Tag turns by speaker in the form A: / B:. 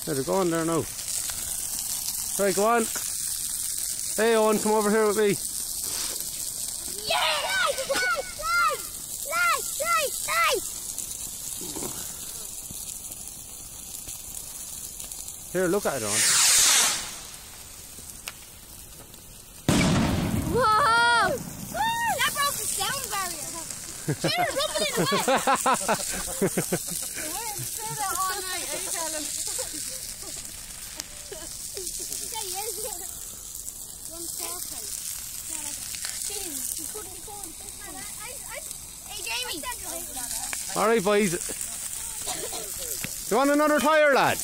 A: Yeah, they're going there now. Right, go on. Hey Owen, come over here with me. Here, look at it, Owen.
B: Whoa! That broke the sound barrier. Sure, rub it in the wet. We're say that all night, are you telling? Hey Jamie!
A: Alright boys. You want another tyre, lad?